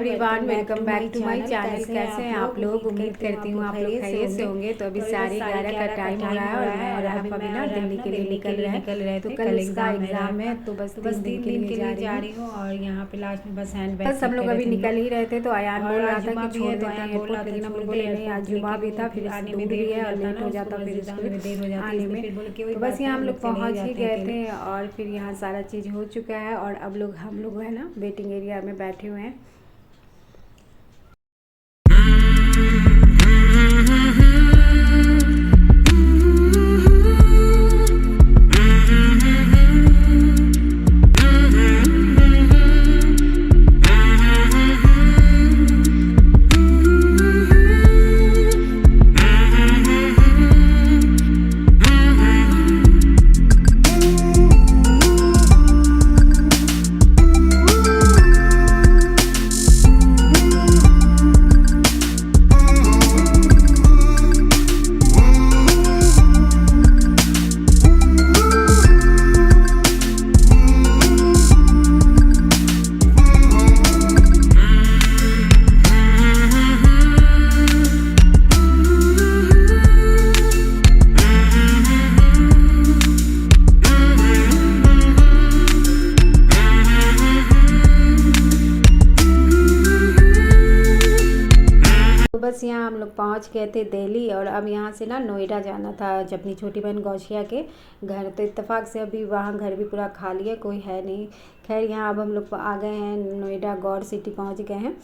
Everyone, welcome back to my channel. कैसे हैं आप लोग? उम्मीद करती हूँ आप लोग खैरियत से होंगे। तो अभी 11:30 का टाइम हो रहा है और मैं और आप अभी ना दिल्ली के लिए निकल रहे हैं। तो कल इसका एग्जाम है, तो बस 3 दिन के लिए जा रही हूँ। और यहाँ पे लास्ट में बस हैंड बैग, बस हम लोग अभी निकल ही रहे थे। तो अयान बोल रहा था कि छोड़ देते हैं एयरपोर्ट, लेकिन हम लोग बोले नहीं, आज जुम्मा भी था, फिर आने में देर है और लेट हो जाता, फिर स्कूल आने में। तो बस यहाँ हम लोग पहुँच ही गए थे और फिर यहाँ सारा चीज़ हो चुका है और अब हम लोग है ना वेटिंग एरिया में बैठे हुए हैं। बस यहाँ हम लोग पहुँच गए थे दिल्ली और अब यहाँ से ना नोएडा जाना था अपनी छोटी बहन गौशिया के घर। तो इत्तेफाक से अभी वहाँ घर भी पूरा खाली है, कोई है नहीं। खैर यहाँ अब हम लोग आ गए हैं नोएडा, गौर सिटी पहुँच गए हैं।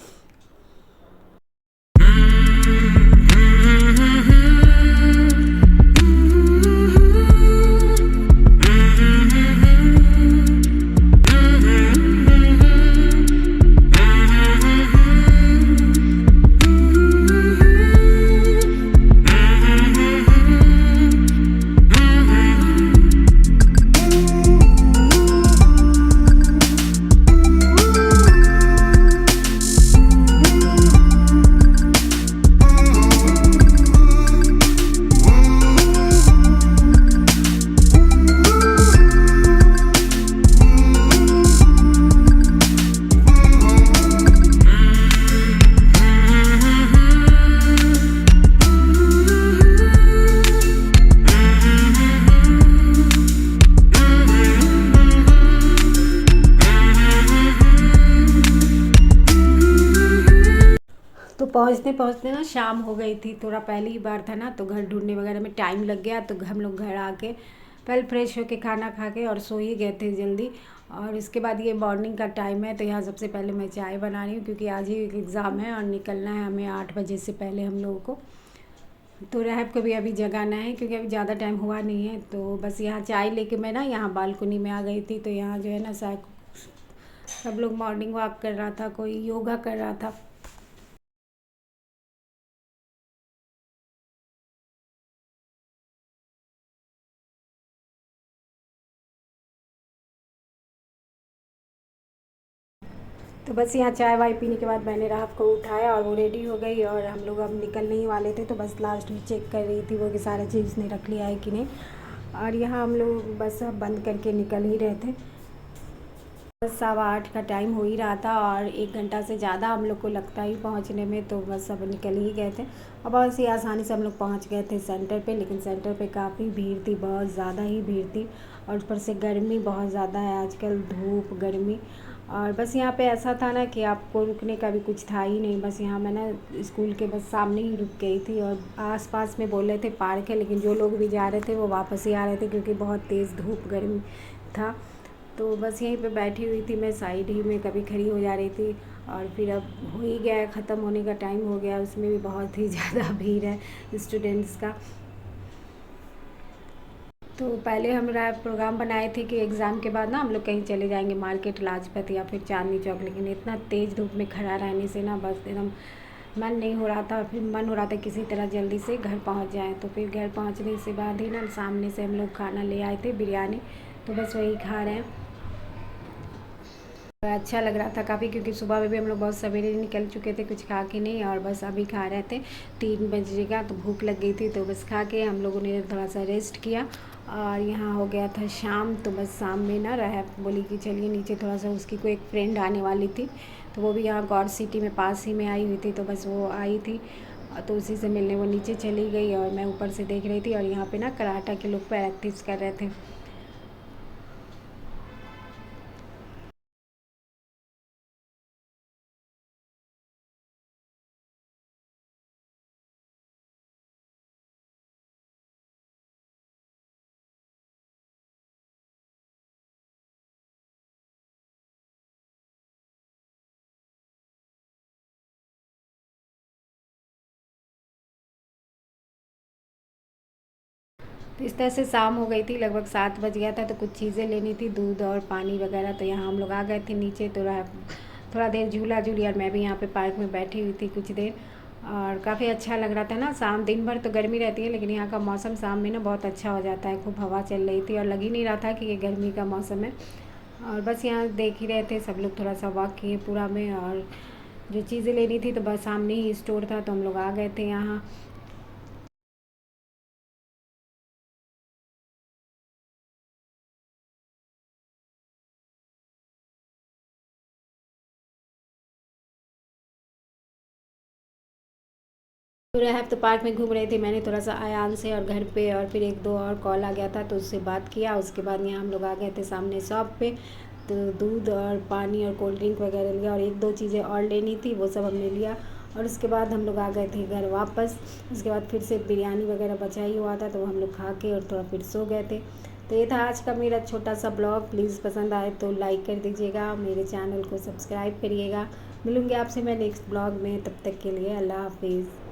तो पहुँचते ना शाम हो गई थी। थोड़ा पहली ही बार था ना, तो घर ढूंढने वगैरह में टाइम लग गया। तो हम लोग घर आके पहले फ्रेश होके खाना खा के और सो ही गए थे जल्दी। और इसके बाद ये मॉर्निंग का टाइम है, तो यहाँ सबसे पहले मैं चाय बना रही हूँ क्योंकि आज ही एक एग्ज़ाम है और निकलना है हमें 8 बजे से पहले हम लोगों को। तो रहब को भी अभी जगाना है क्योंकि अभी ज़्यादा टाइम हुआ नहीं है। तो बस यहाँ चाय लेके मैं ना यहाँ बालकनी में आ गई थी। तो यहाँ जो है ना सब लोग मॉर्निंग वॉक कर रहा था, कोई योगा कर रहा था। तो बस यहाँ चाय वाय पीने के बाद मैंने राहत को उठाया और वो रेडी हो गई और हम लोग अब निकलने ही वाले थे। तो बस लास्ट में चेक कर रही थी वो कि सारा चीज़ उसने रख लिया है कि नहीं। और यहाँ हम लोग बस अब बंद करके निकल ही रहे थे। बस 8:15 का टाइम हो ही रहा था और 1 घंटा से ज़्यादा हम लोग को लगता ही पहुँचने में। तो बस अब निकल ही गए थे और बहुत ही आसानी से हम लोग पहुँच गए थे सेंटर पे। लेकिन सेंटर पे काफ़ी भीड़ थी, बहुत ज़्यादा ही भीड़ थी। और ऊपर से गर्मी बहुत ज़्यादा है आजकल, धूप गर्मी। और बस यहाँ पे ऐसा था ना कि आपको रुकने का भी कुछ था ही नहीं। बस यहाँ मैं ना स्कूल के बस सामने ही रुक गई थी और आसपास में बोल रहे थे पार्क है, लेकिन जो लोग भी जा रहे थे वो वापस ही आ रहे थे क्योंकि बहुत तेज़ धूप गर्मी था। तो बस यहीं पे बैठी हुई थी मैं, साइड ही में कभी खड़ी हो जा रही थी। और फिर अब हो ही गया, ख़त्म होने का टाइम हो गया। उसमें भी बहुत ही ज़्यादा भीड़ है स्टूडेंट्स का। तो पहले हमारा प्रोग्राम बनाए थे कि एग्ज़ाम के बाद ना हम लोग कहीं चले जाएंगे मार्केट, लाजपत या फिर चांदनी चौक। लेकिन इतना तेज़ धूप में खड़ा रहने से ना बस एकदम मन नहीं हो रहा था। फिर मन हो रहा था किसी तरह जल्दी से घर पहुंच जाएं। तो फिर घर पहुंचने से बाद ही ना सामने से हम लोग खाना ले आए थे, बिरयानी। तो बस वही खा रहे हैं। अच्छा लग रहा था काफ़ी क्योंकि सुबह में भी हम लोग बहुत सवेरे निकल चुके थे, कुछ खा के नहीं। और बस अभी खा रहे थे 3 बजे का, तो भूख लग गई थी। तो बस खा के हम लोगों ने थोड़ा सा रेस्ट किया और यहाँ हो गया था शाम। तो बस शाम में ना रह बोली कि चलिए नीचे थोड़ा सा, उसकी कोई एक फ्रेंड आने वाली थी तो वो भी यहाँ गौर सिटी में पास ही में आई हुई थी, तो बस वो आई थी तो उसी से मिलने वो नीचे चली गई और मैं ऊपर से देख रही थी। और यहाँ पे ना कराटा के लोग प्रैक्टिस कर रहे थे। तो इस तरह से शाम हो गई थी, लगभग 7 बज गया था। तो कुछ चीज़ें लेनी थी, दूध और पानी वगैरह। तो यहाँ हम लोग आ गए थे नीचे। तो थोड़ा देर झूला झूली और मैं भी यहाँ पे पार्क में बैठी हुई थी कुछ देर। और काफ़ी अच्छा लग रहा था ना। शाम दिन भर तो गर्मी रहती है, लेकिन यहाँ का मौसम शाम में ना बहुत अच्छा हो जाता है। खूब हवा चल रही थी और लग ही नहीं रहा था कि ये गर्मी का मौसम है। और बस यहाँ देख ही रहे थे, सब लोग थोड़ा सा वॉक किए पूरा में। और जो चीज़ें लेनी थी तो बस सामने ही स्टोर था, तो हम लोग आ गए थे यहाँ। तो रहब तो पार्क में घूम रहे थे। मैंने थोड़ा सा अयान से और घर पे, और फिर एक दो और कॉल आ गया था तो उससे बात किया। उसके बाद यहाँ हम लोग आ गए थे सामने शॉप पे। तो दूध और पानी और कोल्ड ड्रिंक वगैरह लिया, और एक दो चीज़ें और लेनी थी वो सब हमने लिया। और उसके बाद हम लोग आ गए थे घर वापस। उसके बाद फिर से बिरयानी वगैरह बचा ही हुआ था, तो हम लोग खा के और थोड़ा फिर सो गए थे। तो ये था आज का मेरा छोटा सा ब्लॉग। प्लीज़ पसंद आए तो लाइक कर दीजिएगा, मेरे चैनल को सब्सक्राइब करिएगा। मिलूँगी आपसे मैं नेक्स्ट ब्लॉग में, तब तक के लिए अल्लाह हाफिज़।